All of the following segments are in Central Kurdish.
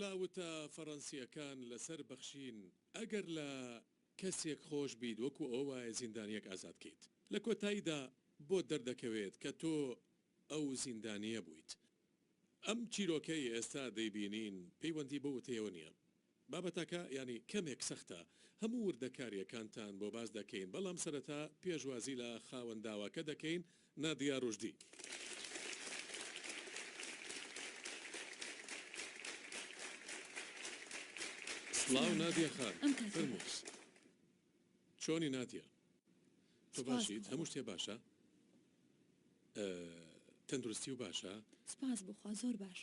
لاوتە فەڕەنسیەکان لەسەر بەخشین ئەگەر لە کەسێک خۆش بیت وەکو ئەو وایە زیندانیەک ئازاد کەیت لە کۆتاییدا بۆ دەردەکەوێت کە تۆ ئەو زیندانیە بوویت. ئەم چیرۆکەی ئێستا دەیبینین پەیوەندی بە وتەیەوە نییە. بابەتەکە ینی کەمێک سەختە هەموو وردەکاریەکانتان بۆ باز دەکەین بەڵام سەرەتا پێشوازی لە خاوەنداوەکە دەکەین نادیا ڕۆژدی. سڵاو نادیا خان فەرموو. چۆنی نادیا؟ تۆ باشیت؟ هەموو شتێ باشە؟ تەندروستی و باشە؟ سپاس بخوا زۆر باش.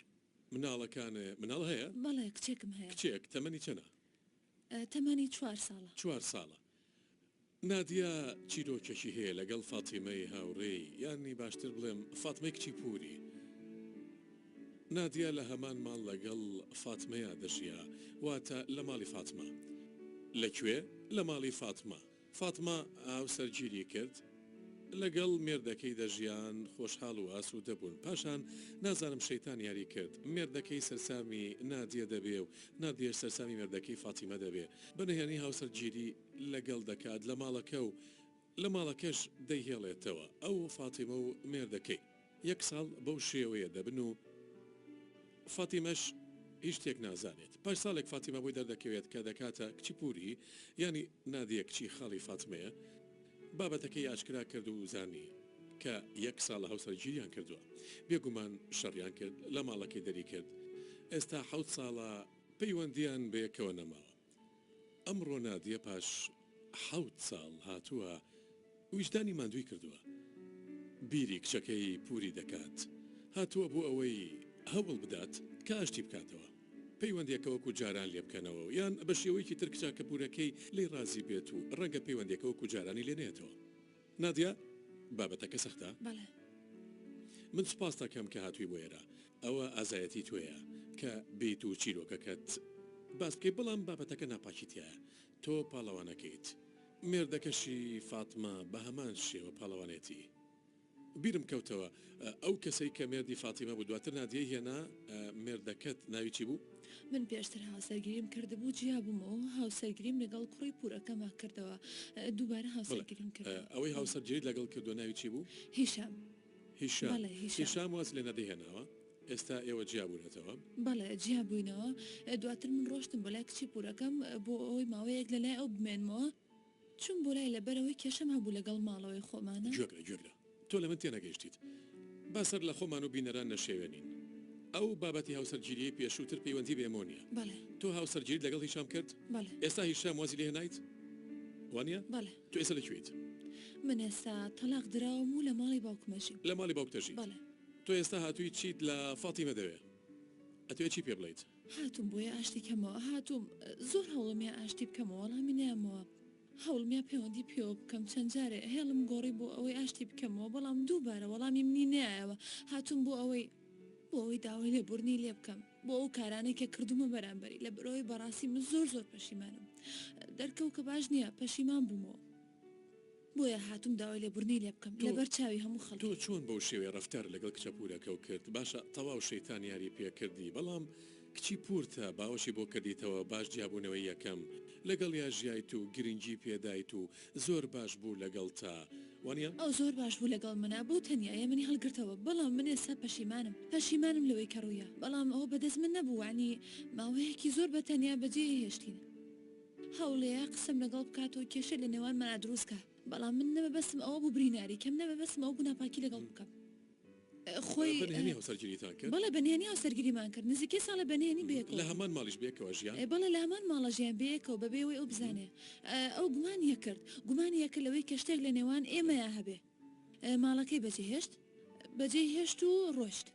مناڵەکانە مناڵ هەیە؟ بەڵێ کچێکم هەیە. کچێک تەمەنی چەنە؟ تەمەنی 4 ساڵە. 4 ساڵە. نادیا چیرۆکێکی هەیە لەگەڵ فاتیمەی هاوڕێی یانی باشتر بڵێم فاتمەی کچی پووری. نادیا لە هەمان ماڵ لەگەڵ فاتمەیە دەژیا واتە لە ماڵی فاتمە. لەکوێ؟ لە ماڵی فاتمە. فاتمە هاوسەرگیری کرد لەگەڵ مێردەکەی دەژیان خۆشحاڵ و ئاسوودە دەبوون. پاشان نازانم شەیتان یاری کرد مێردەکەی سەرسامی نادیە دەبێ و نادیە سەرسامی مێردەکەی فاتیمە دەبێ. بەنهێنی هاوسەرگیری لەگەڵ دەکات لە ماڵەکە و لە ماڵەکەش دەیهێڵێتەوە ئەو فاتیمە و مێردەکەی 1 ساڵ بەو شێوەیە دەبن و فاتیمەش هیچ شتێک نازانێت. پاش ساڵێک فاتیمە بۆی دەردەکەوێت کە دەکاتە کچی پووری ینی نادیە کچی خاڵی فاتمەیە بابەتەکەی ئاشکرا کرد و زانی کە 1 ساڵ هاوسەرگیریان کردووە. بێگومان شەڕیان کرد لە ماڵەکەی دەری کرد. ئێستا 7 ساڵە پەیوەندیان بەیەکەوە نەماوە. ئەمڕۆ نادیە پاش 7 ساڵ هاتووە ویژدانی ماندووی کردووە. بیری کچەکەی پووری دەکات. هاتووە بۆ ئەوەی هەوڵ بدات کە ئاشتی بکاتەوە. پەیوەندێکەوەکو جاران لێ بکەنەوە یان بە شێوەیەکی تر کچاکە پوورەکەی لێ رازی بێت و ڕەنگە پەیوەندێکەوەکو جارانی لێ نێتەوە. نادیا بابەتەکە سەختە؟ بەڵێ. من سوپاس دەکەم کە هاتووی بۆ ئێرە. ئەوە ئازایەتی توێیە کە بیت و چیرۆکەکەت باس بکەی بەڵام بابەتەکە ناپاکیتیایە. تۆ پاڵەوانەکەیت. مێردەکەشی فاتمە بە هەمان شێوە پاڵەوانێتی. بیرم کەوتەوە ئەو کەسەی کە مێردی فاتیمە بوو دواتر نادیە هێنا مێردەکەت ناوی چی بوو؟ من پێشتر هاوسەرگیریم کردبوو جیا بوومەوە هاوسەرگریم لەگەڵ کوڕی پوورەکەما کردەوە دووبارە هاوسەرگیریم کرد. ئەوەی هاوسەرگیریت لەگەڵ کردو ناوی چی بوو؟ هیشام. هیشام واز لێ نەدەهێناوە ئێستا ئێوە جیا بوونێتەوە؟ بەڵێ جیا بووینەوە دواتر من ڕۆشتم بۆ لای کچی پوورەکەم بۆ ئەوەی ماوەیەک لە لای ئەو بمێنمەوە چون بۆ لای لەبەرەوەی کێشەم هەبوو لەگەڵ ماڵەوەی خۆمانە. گوێگرە تۆ لە من تێنەگەیشتیت باسەر لە خۆمان و بینەران نەشێوێنین. ئەو بابەتی هاوسەرگیری پێشووتر پەیوەندی بێمۆنیە. بەڵێ. تۆ هاوسەرگیریت لەگەڵ هیشام کرد؟ بەڵێ. ئێستا هیشام وازی لێ هێنایت؟ وانە؟ بەڵێ. تۆ ئێستا لەکوێیت؟ من ئێستا تەلاق دراوم و لە ماڵی باوکمەژیم. لە ماڵی باوکتەژی؟ بەڵێ. تۆ ئێستا هاتووی چیت لە فاتیمە دەوێ؟ ئەتوێ چی پێ بڵیت؟ هاتووم بۆیە ئاشتی کەمەوە هاتووم زۆر هەوڵمیا ئاشتی بکەمەوە وەڵامی نامەوە. هەوڵمیا پەیوەندی پێوە بکەم چەند جارێ هێڵم گۆڕی بۆ ئەوەی ئاشتی بکەمەوە بەڵام دووبارە وەڵامی منی نایەوە. هاتووم بۆ ئەوەی داوای لێبوورنی لێ بکەم بۆ ئەو کارانەی کە کردومە بەرامبەری لە بەرەوەی بەڕاستی من زۆر پەشیمانم. دەرکەوت کە باش نییە پەشیمان بوومەوە. بۆیە هاتووم داوای لێبوورنی لێ بکەم لەبەر چاوی هەموو خەڵک. تۆ چۆن بەو شێوەیە ڕەفتار لەگەڵ کچە پوورەکە و کرد؟ باشە تەواو شەیتان یاری پێکردی بەڵام کچی پورتە باوەشی بۆ کردیتەوە باش جیابوونەوەی یەکەم لەگەڵ یا ژیایت و گرنگی پێدایت و زۆر باش بوو لەگەڵ تا وانە؟ ئەو زۆر باش بوو لەگەڵ منە بۆ تەنیایە منی هەڵگرتەوە بەڵام من ئێستا پەشیمانم لەوەی کەڕوویە بەڵام ئەوە بەدەست من نەبووانی ماوەیەکی زۆر بە تەنیا بەجێ هێشتینە. هەوڵەیە قسەم لەگەڵ بکاتەوە کێشە لە نێوان مەنا دروستکە بەڵام من نەبە بەسم ئەوە بوو بریناری کەم نەبە بەسم ئەو گوناپاکی لەگەڵ بکەم. خۆی بەنهێنی هاوسەرگیریتان کرد؟ بەڵێ بەنهێنی هاوسەرگیریمان کرد نزیکەی ساڵە بەنهێنی بێکەوە. لە هەمان ماڵیش بێکەوە ژیان؟ بەڵێ لە هەمان ماڵە ژیان بێکەوە بەبێەوەی ئەو بزانێ. ئەو گومانیە کرد گومانیە کە لەوەی کە شتێک لە نێوان ئێمەیە هەبێ. ماڵەکەی بەجێ هێشت و ڕۆشت.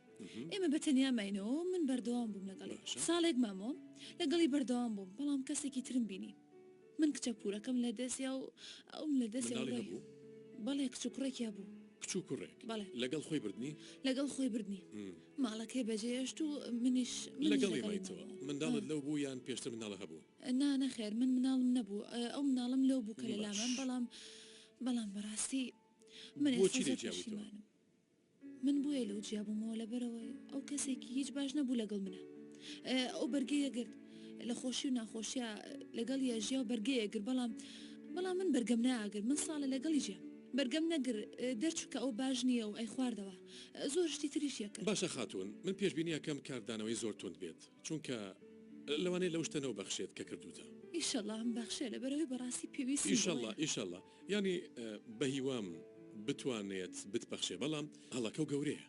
ئێمە بەتەنیا ماینەوە من بەردەوام بووم لەگەڵی ساڵێک مامۆ لەگەڵی بەردەوام بووم بەڵام کەسێکی ترم بینی من کچە پوورەکەم لە دەستیا و ئەو لە دەستیا بەڵێ کچ و کوڕێکیا بوو. کچ و کوڕێک لەگەڵ خۆی بردنی؟ لەگەڵ خۆی بردنی. ماڵەکەی بەجێهێشت و منیش لەگەڵی مایتەوە. منداڵت لەو بوو یان پێشتر مناڵە هەبوو؟ نەخێر من مناڵم نەبوو ئەو مناڵم لەو بوو کە لە لامان بەڵام بەڕاستی من پەشیمانم. من بۆیە لەو جیابوومەوە لەبەرەوەی ئەو کەسێکی هیچ باش نەبوو لەگەڵ منە ئەو بەرگەیەگرت لە خۆشی و ناخۆشیە لەگەڵ یاژیا و بەرگەیەگر بەڵام من بەرگەم ناگر من ساڵە لەگەڵی ژێ بەرگەم نەگر دەرچووکە ئەو باش نییە و ئەی خواردەوە زۆر شتی تریشیە کرد. باشە خاتون من پێشبینیەکەم کاردانەوەی زۆر تند بێت چونکە لەوانەیە لەو شتەنەوە بەخشێت کە کردوتە. ئیشەڵڵا ئەم بەخشێ لە بەرەوەی بەڕاستی پێویستی ئیشەڵڵا ینی بە هیوام بتوانێت بتبەخشێ بەڵام هەڵەکە و گەورەیە.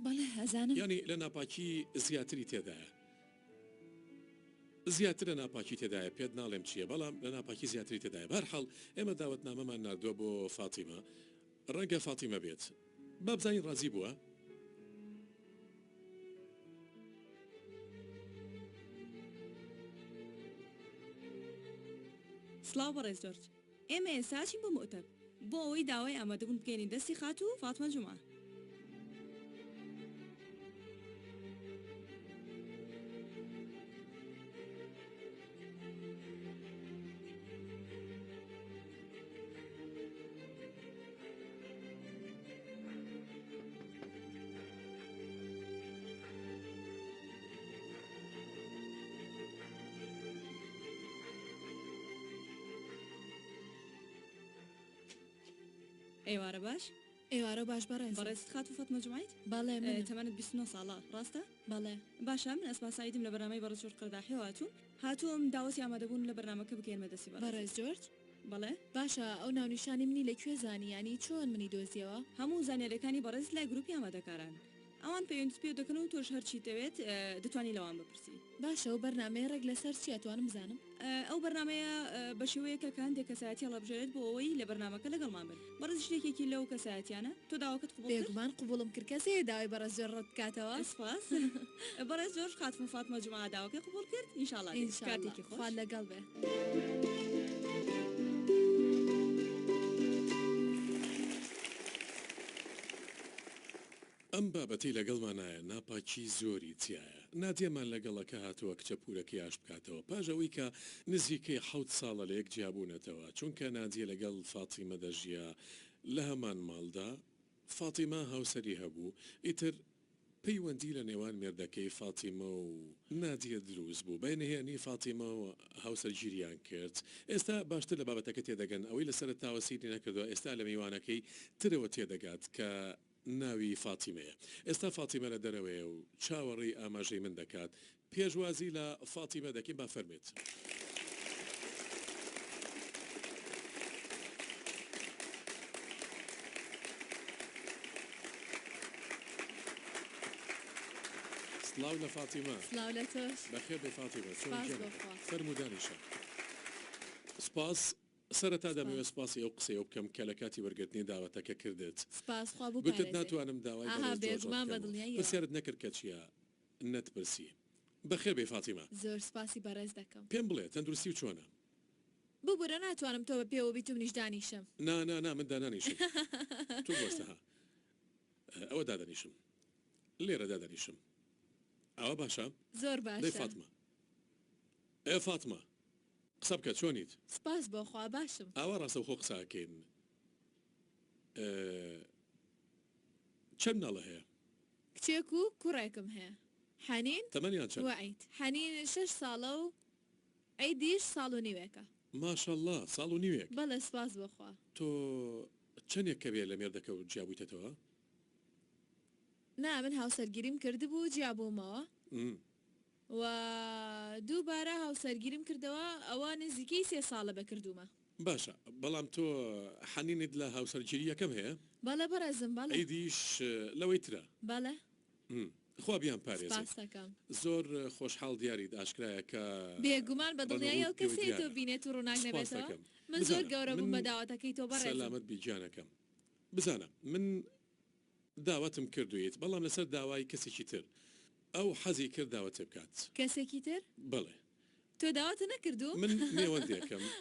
بەڵێ هەزانم ینی لە ناپاکی زیاتری تێدایە. زیاتر لە ناپاکی تێدایە پێت ناڵێم چییە بەڵام لە ناپاکی زیاتری تێدایە بەرحەڵ ئێمە داوەتنامەمان نردووە بۆ فاتیمە ڕەنگە فاتیمە بێت بابزانین ڕازی بووە. سلااو بەڕێز جۆرج ئێمە ئێساچین بۆ مؤتەب بۆ ئەوەی داوای ئامادەبوون بکەین دەستی خات و فاتمە جومعە. ئێوارە باش ئێوارە باش بەڕێز بەڕێست خات و فەتمە جومایت باڵێ تەمەنت 29 ساڵە ڕاستە؟ باڵێ باشە من ئەسپاسایدم لە بەرنامەی بەڕێز جۆرج قەرداحیەوە هاتووم داوەتی ئامادەبوون لە بەرنامەکە بکەینمە دەستی بەڕێز جۆرج بەڵێ باشە ئەو ناونیشانی منی لەکوێ زانیانی چۆن منی دۆزیەوە هەموو زانیاریەکانی بەڕێز لای گروپی ئامادەکاران ئەوان پەیوەندی پێ دەکەن و تۆش هەرچی دەوێت دەتوانی لەوان بپرسی. باشە و بەرنامەیە ڕێک لەسەر چی ئەتوانم بزانم؟ ئەو بەرنمەیە بە شێوەیەکە کاندێک کەسایەتی هەڵەبژێت بۆ ئەوەی لە بەرنمەکە لەگەڵمان بن بەڕێز شتێکێکی لەو کەسایەتیانە تۆ داواکەت بێگومان قوبوڵم کرد کەسێ داوای بەڕێز جۆرج ڕەت بکاتەوە. سپاس بەڕێز جۆرج خاتم و فاتمە جومعە داواکەی قوبوڵ کرد ئینشاڵڵا کاتێکی خۆش خوا لەگەڵ بێ. ئەم بابەتی لەگەڵمانایە ناپاکی زۆری چیایە نادیەمان لەگەڵەکە هاتووە کچە پورەکەی ئاش بکاتەوە پاژەوەی کە نزیکەی 7 ساڵە لە یەک جیابوونەتەوە چونکە نادیە لەگەڵ فاتیمە دەژیا لە هەمان ماڵدا فاتیمە هاوسەری هەبوو ئیتر پەیوەندی لە نێوان مێردەکەی فاتیمە و نادیە دروست بوو بەینهێنی فاتیمە و هاوسەرگیریان کرد ئێستا باشتر لە بابەتەکە تێدەگەن ئەوەی لەسەر تاوەسیری نەکردووە ئێستا لە میوانەکەی ترەوە تێدەگات کە ناوی فاتیمەیە ئێستا فاتیمە لە دەرەوەیە و چاوەڕی ئاماژەی من دەکات پێشوازی لە فاتیمە دەکەین با فەرمێت. سلااو لە فاتیمە سلااو لە تۆش بەخێر بێ فاتیمە فەرمودانیشە سپاس سەرەتا دەمەوێت سپاسی ئەو قسەی ئەو بکەم کە لە کاتی وەرگرتنی داوەتەکە کردێت گوتت ناتوانم داوای پرسیارت نەکرد کە چییە نەتپرسی بەخێر بێ فاتیمە زۆر سپاسی بەڕێز دەکەم پێم بڵێ تەندروستی و چۆنە ببوورە ناتوانم تۆ بە پێوە بیت و منیش دانیشم نا من دانانیشم تو بۆستەها ئەوە دادەنیشم لێرە دادەنیشم ئەوە باشە زۆر باش فاتمە ئێ فاتمە قسە بکە چۆنیت سپاس بۆ خوا باشم ئاوا ڕاستە خۆ قساکەین چەند ناڵە هەیە کچێک و کوڕێکم هەیە حەنین تەمەنیان چەند وعید حەنین 6 ساڵە و عیدیش ساڵ و نیوێکە ماشەڵڵا ساڵ و نیوێک بەڵێ سپاس بۆخوا تۆ چەندێک کە بێ لە مێردەکە و جیابوویتەوە نا من هاوسەرگیریم کردبوو جیابوومەوە و دووبارە هاوسەرگیریم کردەوە ئەوە نزیکەی 3 ساڵە بەکردومە باشە بەڵام تۆ حەنینت لە هاوسەرگیری یەکەم هەیە بەڵێ بەڕێزم بەڵێ ئیدیش لەوەی ترە بەڵێ خوا بیان پارێزێ زۆر خۆشحاڵ دیاریت ئاشکرایە کە بێگومان بە دڵنیایەوە کەسێ تۆ بینێت و ڕووناک نەبێتەوە من زۆر گەورە بووم بە داواتەکەی تۆ بەڕێز سەلامەت بیجانەکەم بزانە من داوەتم کردویت بەڵام لەسەر داوای کەسێکی تر ئەو حەزی کرد داوەتێ بکات کەسێکی تر بڵێ تۆ داواتە نەکردو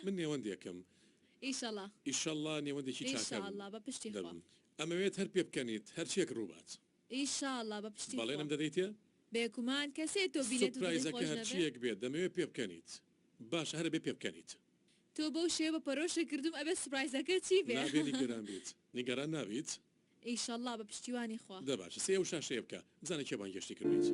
من نێوەندێکم ئیشەڵڵا نێوەندێکی چاکە بە پشتی ئەمەوێت هەر پێ بکەنیت هەرچیەک ڕووبات ئیشاڵڵا بە پشتی بەڵێنم دەدەیتە بێکومان کەسێ تۆ بینێت پرایزەکە هەرچیەک بێت دەمەوێت پێ بکەنیت باش هەرە بێ پێ بکەنیت تۆ بەو شێ بە پەرۆشە کردوم ئەبێ سپرایزەکە چی بێ نیگەران بیت نیگەران نابیت ئیشەڵڵا بە پشتیوانی خوا دەباشە سێ و شاشەیە بکە بزانە کێبان گەشتی کردیت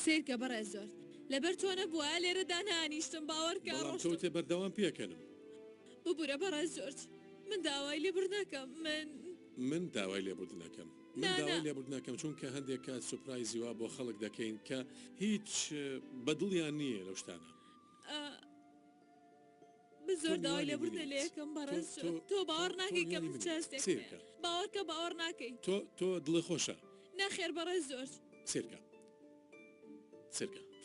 سیرکە بەڕێز زۆر لەبەر تۆ نەبووە لێرەدا نانیشتم باوەڕکە بەڵام ڕۆشتم تۆ تێ بەردەوام پێکەنم ببوورە بەڕێز زۆر من داوای لێبور ناکەم من داوای لێبوردنەکەم من نا، داوای نا. لێبوردنەکەم چونکە هەندێک کات سوپرایزی وا بۆ خەڵک دەکەین کە هیچ بەدڵیان نییە لەو شتانە زۆر تۆ داوای میوانی لێبوردە منیت. لێکم بەڕێز تۆ- زۆر تۆ باوەڕ ناکەی کە میوانی من منیت. چاستێک سیرکە. باوەڕکە باوەڕ ناکەی تۆ دڵی خۆشە نەخێر بەڕێز زۆر سیرکە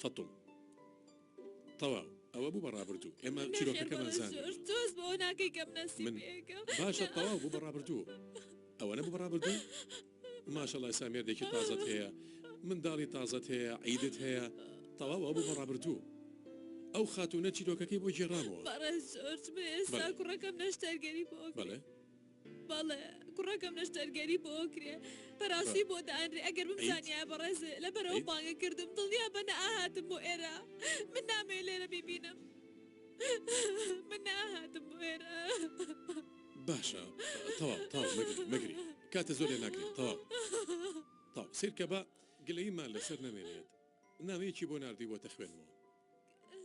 فەتوم تەواو ئەوە بوو بەڕابردوو ئێمە چیرۆکەکەمان زانین تۆز بۆ ناکەی کەم من نەسیبەکەم باشە تەواو بوو بەڕابردوو ئەوە نەبوو بەڕابردوو ماشەڵای سامێردێکی تازت هەیە منداڵی تازت هەیە عیدت هەیە تەواو ئەو بوو بەڕابردوو ئەو خاتونە چیرۆکەکەی بۆ گێڕامەوە بەڕێز زۆر من ئێستا بەڵێ. کوڕەکەم نەشتەرگەری بۆ بەڵێ بەڵێ کوڕەکەم نەشتەرگەری بۆ کرێ بەڕاستی بۆ دانرێ ئەگەر بمزانیا بەڕێز لەبەرەوە عید. بانگە کردم دڵیا بەنە ئاهاتم بۆ ئێرە من نامێ لێرە ببینم من ناهاتم بۆ ئێرە باشە تەواو مەگری کاتە زۆر لێ ناگرێت تەواو سیرکە بە گلەیمان لەسەر نەمێنێت نامەیەکی بۆ نردی بۆتە خوێنمەوە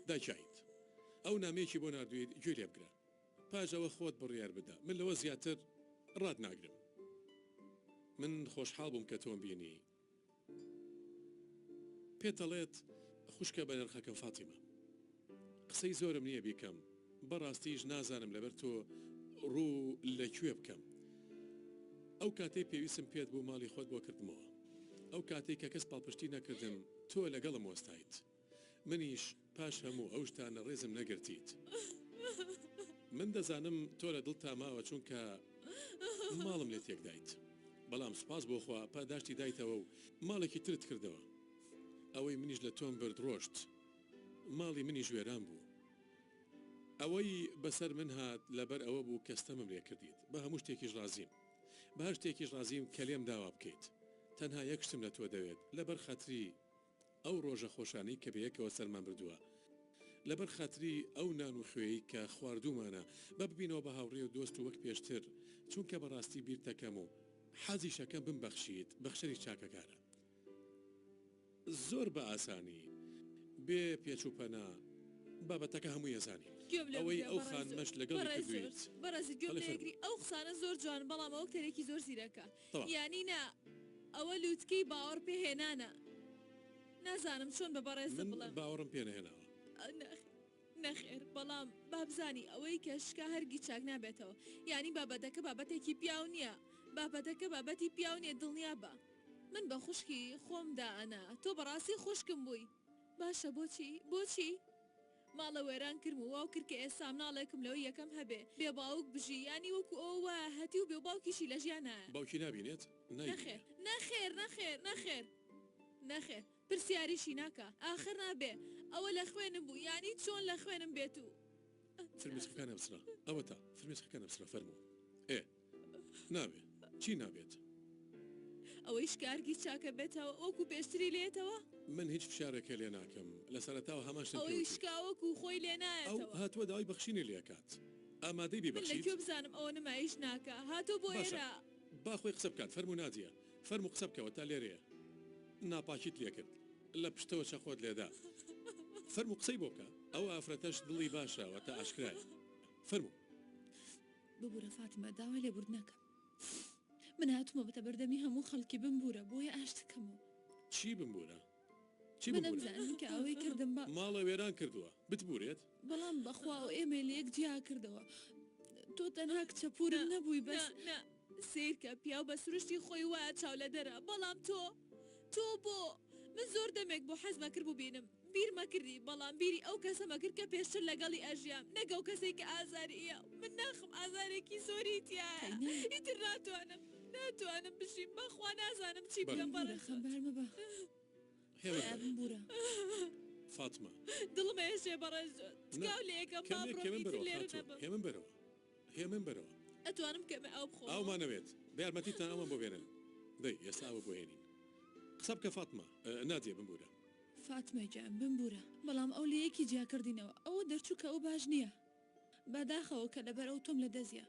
داچیت ئەو نامەیەکی بۆ نردویت گوێ لێ بگرە پاژەوە خۆت بڕیار بدە من لەوە زیاتر ڕات ناگرم من خۆشحاڵ بووم کە تۆم بینی پێتەڵێت خوشکە بە نرخەکەم فاتیمە قسەی زۆرم نییە بیکەم بەڕاستیش نازانم لەبەر تۆ ڕوو لەکوێ بکەم ئەو کاتەی پێویستم پێت بوو ماڵی خۆت بۆ کردمەوە ئەو کاتێک کە کەس پاڵپشتی نەکردم تۆ لەگەڵم وەستایت منیش پاش هەموو ئەو شتانە ڕێزم نەگرتیت من دەزانم تۆ لە دڵ تاماوە چونکە ماڵم لێ تێکدایت بەڵام سوپاس بۆ خوا پاداشتی دایتەوە و ماڵێکی ترت کردەوە ئەوەی منیش لە تۆم برد ڕۆشت ماڵی منی ژوێران بوو ئەوەی بەسەر من هات لەبەر ئەوە بوو کەستەمم لێ کردیت بە هەموو شتێکیش ڕازیم بە هەر شتێکیش ڕازیم کە لێم داوا بکەیت تەنها یەک شتم لە تۆ دەوێت لەبەر خەتری ئەو ڕۆژە خۆشانی کە بەیەکەوە سەرمان بردووە لەبەر خەتری ئەو نان و خوێی کە خواردومانە بە ببینەوە بە هاوڕێ و دۆست و وەک پێشتر چونکە بەڕاستی بیر دەکەم و حەزی شەکەم بمبەخشیت بەخشەری چاکەکارە زۆر بە ئاسانی بێ پێچووپەنا بابەتەکە هەموو ێزانی ئەوەی ئەو خانمەش لەگەڵ کردویت بەڕێزی گوێم بەڵێ لێگری ئەو قسانە زۆر جوان بەڵام ئەو کتێرێکی زۆر زیرەکە تەواو. یانی نا ئەوە لووتکەی باوەڕ پێهێنانە نازانم چۆن بە بەڕێزە من بڵێم باوەڕم پێ نەهێناوە نەخێر بەڵام بابزانی ئەوەی کە شکا هەرگی چاک نابێتەوە یانی بابەتەکە بابەتێکی پیاو نییە بابەتەکە بابەتی پیاو نیە دڵنیا بە من بە خوشکی خۆمدا ئەنا تۆ بەڕاستی خوشکم بووی باشە بۆچی ماڵە وێران کرد و واو کرد کە ئێستا مناڵێکم لەوە یەکەم هەبێ بێ باوک بژی ینی وەکو ئەوە هەتی و بێ باوکیشی لە ژیانە باوکی نبینێت نەخێر پرسیاریشی ناکە آخر نابێ ئەوە لە خوێنم بوو ینی چۆن لە خوێنم بێت و فرمێسخەکانە بسرا ئەوە تا فرمێسخەکانە بسرا فەرموو نابێ چی نابێت ئەوەی شکارگی چاکە بێتەوە وەکو پێشتری لێتەوە من هیچ فشارێکە لێ ناکەم لە سەرەتاوە هەماشتم ئەوەی شکاوەکو خۆی لێ ئەو نایەتەوە هاتووە داوای بەخشینی لێکات ئامادەی من ببەخشیت لەکوێ بزانم ئەوە نمایش ناکە هاتۆ بۆ باشە. ئێرە باخۆی قسە بکات فەرمو نادیە فەرمو قسە بکەوە تا لێرەیە ناپاکیت لێ کرد لە پشتەوە چەخۆت لێدا فەرمو قسەی بۆکە ئەو ئافرەتەش دڵی باشەوە تا ئاشکرای فەرمو ببوورە فاتمە داوای لێبورد نەکەم من هاتوومە بەتە بەردەمی هەموو خەڵکی بمبورە بۆیە ئاشتکەمەوە چی بمبورە چی من بمبورە نەمزانم کە ئەوەی کردم بە ماڵە وێران کردووە بتبورێت بەڵام بەخوا و ئێمە لە یەک جیا کردەوە تۆ تەنها کچەپورم نەبووی بەس سیرکە پیاو بە سروشتی خۆی وایە چاو لە دەرە بەڵام تۆ بۆ من زۆر دەمێک بۆ حەزمە کرد ببینم بیر مەکردی بەڵام بیری ئەو کەسە مەکرد کە پێشتر لەگەڵی ئەژیام نەگەو کەسێک کە ئازاریە من ناخم ئازارێکی زۆری تایە ئیتر ناتوانم بشیم بەخوا نازانم چی بکەم بەڕێ خەمبارمە بە بمبورە فاتمە دڵمە هێشێ بەڕێز تکاو لە یەکەم هێمن بەرەوە هێمن بەرەوە ئەتوانم کەمە ئەو بخۆ ئەومانەوێت بە یارمەتیتان ئەومان بۆ بێنن دەی ئێستا ئەوە بۆ هێنین قسە بکە فاتمە نادیە بمبورە فاتمە جان بمبورە بەڵام ئەو لە یەکی جیا کردینەوە ئەوە دەرچووکە ئەو باش نییە بەداخەوە کە لەبەر ئەو تۆم لە دەزیە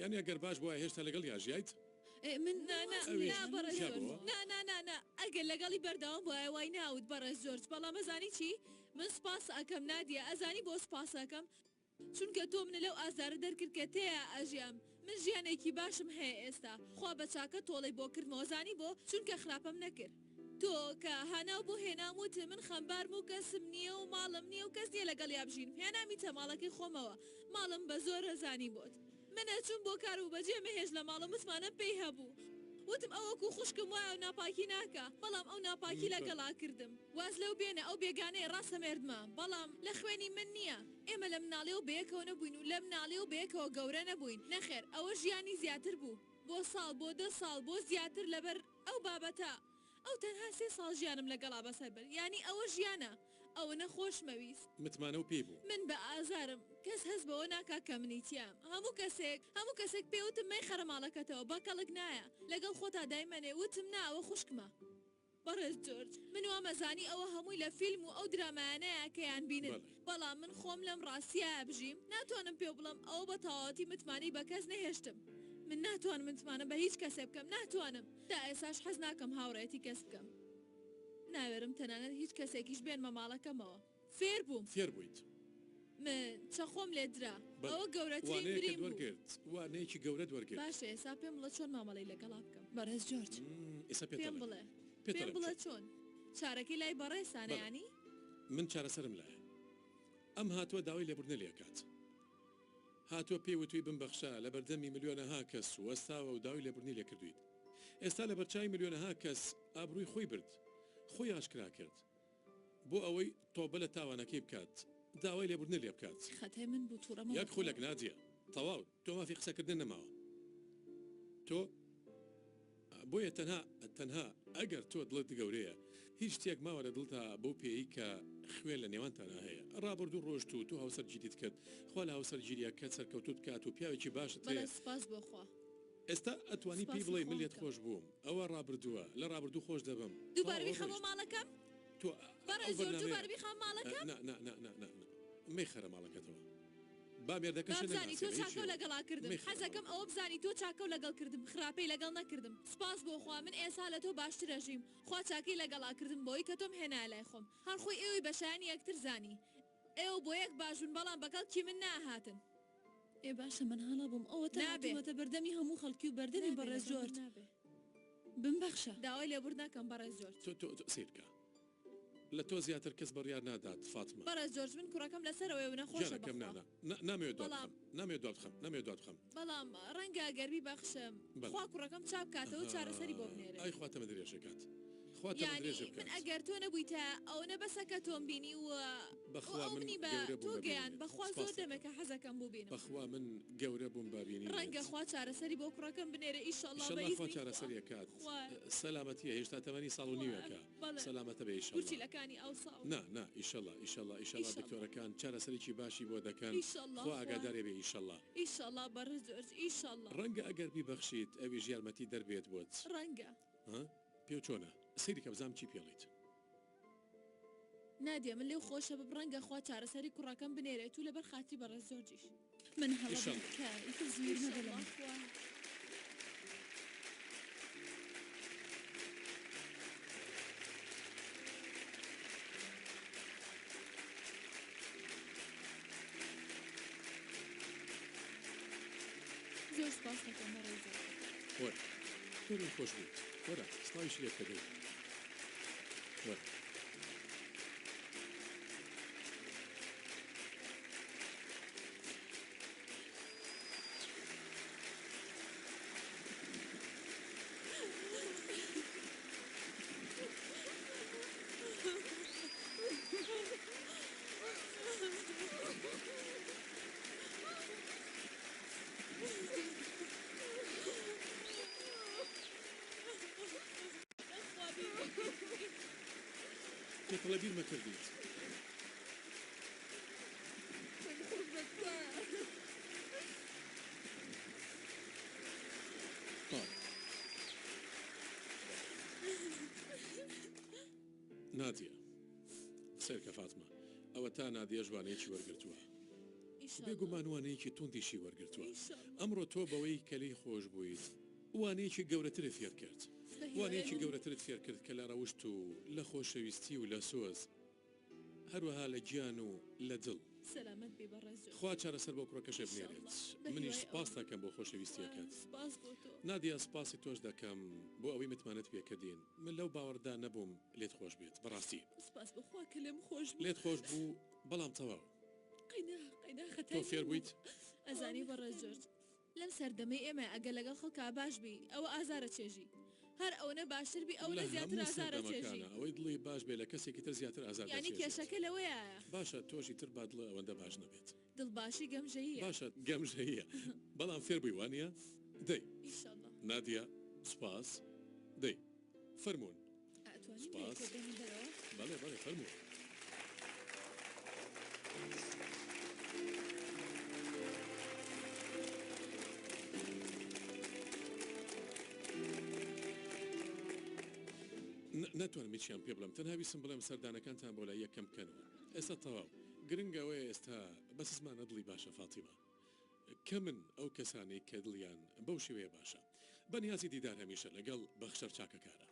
یعنی ئەگەر باش بووە هێشتا لەگەڵ یاژیایت من ئەوێ نا بەڕێز چا جۆرج بووە؟ نا ئەگەر لەگەڵی بەردەوام بۆ ئەوای ناوت بەڕێز جۆرج بەڵام ئەزانی چی من سپاس ئەەکەم نادیە ئەزانی بۆ سپاس ئەەکەم چونکە تۆ منە لەو ئازارە دەرکرد کە تەیە ئەژیام من ژیانێکی باشم هەیە ئێستا خوا بە چاکە تۆڵی بۆ کردمەوە زانی بۆ چونکە خراپەم نەکرد تۆ کە هەناو بۆ هێناموت من خەمبارم و کەسم نییە و ماڵم نییە و کەس نیە لەگەڵ یابژین هێنامیتە ماڵەکەی خۆمەوە ماڵم بە زۆر هەزانی بۆت منە چوون بۆ کار و بەجێ مەهێش لە ماڵە متمانە پێی هەبوو وتم ئەوەکو خوشکم وایە و ناپاکی ناکە بەڵام ئەو ناپاکی لەگەڵا کردم واز لەو بێنە ئەو بێگانەی ڕاستەمێردمە بەڵام لە خوێنی من نییە ئێمە لە مناڵێ و بەیەکەوە نەبووین و لە مناڵێ و بەیەکەوە گەورە نەبووین نەخێر ئەوە ژیانی زیاتر بوو بۆ ساڵ بۆ 10 ساڵ بۆ زیاتر لەبەر ئەو بابەتە ئەو تەنها 3 ساڵ ژیانم لەگەڵا بەسەر بەر ینی ئەوە ژیانە ئەوە نەخۆشمەویست متمانە و پێی بوو من بە ئازارم کەس هەست بەوە ناکا کە منیتیام هەموو کەسێک پێوتم مەی خەرە ماڵەکەتەوە بەکەڵک نایە لەگەڵ خۆتا دایمەنێ وتم ناوە خوشکمە بەڕێز جۆرج من وامەزانی ئەوە هەمووی لە فیلم و ئەو درامایانەیە کەیان بینن بەڵام من خۆم لەم ڕاستیە بژیم ناتوانم پێ بڵم ئەو بە تەواوەتی متمانی بە کەس نەهێشتم من ناتوانم متمانە بە هیچ کەسێ بکەم ناتوانم تا ئێساش حەز ناکەم هاوڕێتی کەس بکەم ناوێرم تەنانەت هیچ کەسێکیش بێنمە ماڵەکەمەوە فێر بووم فێر بوویت من چەخۆم لێ درا ئەوە گەورەترین بریم وەرگرت وانەیەکی گەورەت وەرگرت باشە ئێستا پێم بڵە چۆن مامەڵی لەگەڵا بکەم بەڕێز جۆرج ئێستا پێم بڵێ پێم بڵە چۆن چارەکەی لای بەڕێسانە ینی من چارەسەرم لایە ئەم هاتووە داوای لێبوردنە لێکات هاتووە پێوتوی بمبەخشە لە بەردەمی ملیۆنەها کەس وەستاوە و داوای لێبوردنی لێ کردویت ئێستا لە بەرچای ملیۆنەها کەس ئابرووی خۆی برد خۆی ئاشکرا کرد بۆ ئەوەی تۆبە لە تاوانەکەی بکات داوای لێبوردنە لێ بکات خەتای من بوو تووڕەمە یەک خولەک نادیە تەواو تۆ مافی قسەکردن نەماوە تۆ بۆیە تەنها ئەگەر تۆ دڵت گەورەیە هیچ شتێک ماوە لە دڵتا بەو پێی کە خوێن لە نێوانتانە هەیە ڕابردوو ڕۆژت و تۆ هاوسەر جدید کرد خوا لە هاوسەر گیریەکە سەرکەوتوت کات و پیاوێکی باشت هەیە سپاس بۆخوا ئێستا ئەتوانی پێی بڵێ ملیت خۆش بووم ئەوە ڕابردووە لە ڕابردوو خۆش دەبم دووبارەی خەمە ماڵەکەم تۆ بەڕێز جۆرج دووبارەی خەم ماڵەکەم مەی خەرە ماڵەکەتەوە بامێردەکەش بزانی تۆ چاکە و لەگەڵا کردم حەزەکەم ئەوە بزانی تۆ چاکە و لەگەڵ کردم خراپەی لەگەڵ نەکردم سپاس بۆ خوا من ئێستا لە تۆ باشتر ئەژیم خوا چاکەی لەگەڵا کردم بۆی کە تۆم هێنا لای خۆم هەر خۆی ئێوەی بەشانی یەکتر زانی ئێوە بۆ یەک باشون بەڵام بەگەڵ کی من ناهاتن ئێ باشە من هەڵە بووم ئەوە تابێتە بەردەمی هەموو خەڵکی و بەردەمی بەڕێز جۆرج بمبەخشە داوای لێبور ناکەم بەڕێز جۆرج تۆ سیرکە لە تۆ زیاتر کەس بڕیار نادات فاتمە بەڕێز جۆرج من کوڕەکەم لەسەرەوەی و نەخۆشە نامەوێت دوات خەم بەڵام ڕەنگە گەربی بەخشم خوا کوڕەکەم چاپ کاتەوە چارەسەری بۆ بنێرە ئای خواتەمە درێژەکات یعنی من ئەگەر تۆ نەبوویتە ئەو نەبەسەکە تۆم بینی و منی بە تۆ گەیان بەخوا زۆر دەمەکە حەزەکەم بوو بینم بەخوا من گەورە بووم بابینی ڕەنگە خوا چارەسەری بۆ کوڕەکەم بنێرە ئیشەڵڵا خوا چارەسەری کات سەلامەتیە هێشتا تەمەنی ساڵ و نیوەکە سەلامەتە بە ئیشەڵڵا گورچیلەکانی ئەو ساڵ نا ئیشەڵڵا دکتۆرەکان چارەسەرێکی باشی بۆ دەکەن خوا ئاگادارێ بێ ئیشەڵڵا بەڕێز جۆرج ئیشەڵڵا ڕەنگە ئەگەر بیبەخشیت ئەویش یارمەتی دەربێت بۆت ڕەنگە پێ چۆنە سەیری کە بزانم چی پێڵیت نادیە من لێو خۆشە بڕەنگە خوا چارەسەری کوڕەکەم بنێرێت و لەبەر خاتی بەڕێز جۆرجیش من هەڵە زویر نەبەڵم زۆر سپاس دەکەم بەڕێز جۆرج تۆ خۆش بوویت وەرە سڵاویش لێ بکەدەی وەرە تێکەڵە بیر مەکردیت نادیە سەرکە فاتمە ئەوە تا نادیە ژوانەیەکی وەرگرتووە بێگومانوانەیەکی توندیشی وەرگرتووە ئەمڕۆ تۆ بەوەی کەلەی خۆش بوویت وانەیەکی گەورەترت فێر کرد وانەیەکی گەورەترت فێر کرد کە لە ڕەوشت و لە خۆشەویستی و لە سۆز هەروەها لە گیان و لە دڵ سەلامەت بێ بەڕێز جۆرج. خوا چارەسەر بۆ کوڕەکەشە بنێرێت منیش سپاس دەکەم بۆ خۆشەویستیەکەت سپاس بۆ تۆ. نادیا سپاسی تۆش دەکەم بۆ ئەوەی متمانەت پێکە دێن من لەو باوەڕدا نەبووم لێت خۆش بێت بەڕاستی سپاس بخوا کە لێم خۆش بوو. لێت خۆش بوو بەڵام تەواو قەینا تۆ خەتای فێر بوویت ئەزانی بەڕێز جۆرج لەم سەردەمەی ئێمە ئەگە لەگەڵ خەڵکا باش بی ئەوە ئازارە چێژی هەر ئەوەنە باشتر بی ئەو لە زیاتر ئازارە چێژی ئەوەی دڵی باش بێ لە کەسێکی تر زیاتر ئازار یعنی کێشەکە لەوەیە باشە تۆشی تر با دڵە ئەوەندە باش نەبێت دڵباشی گەمژەیە باشە گەمژەیە بەڵام فێر بووی وانە دەی ئینشاءالله نادیا سپاس دەی فەرمونون ئەتوانین سپاس. لێکۆ بێنین دەرەوە؟ بەڵێ بەڵێ فەرمونون ناتوانم هیچیان پێ بڵم تەنها ویسم بڵێم سەردانەکانتان بۆ لای یەکەم بکەنەوە ئێستا تەواو گرنگەوەی ئێستا بەس زمانە دڵی باشە فاتیمە کە من ئەو کەسانی کە دڵیان بەو شێوەیە باشە بەنیازی دیدار هەمیشە لەگەڵ بەخشەر چاکەکارە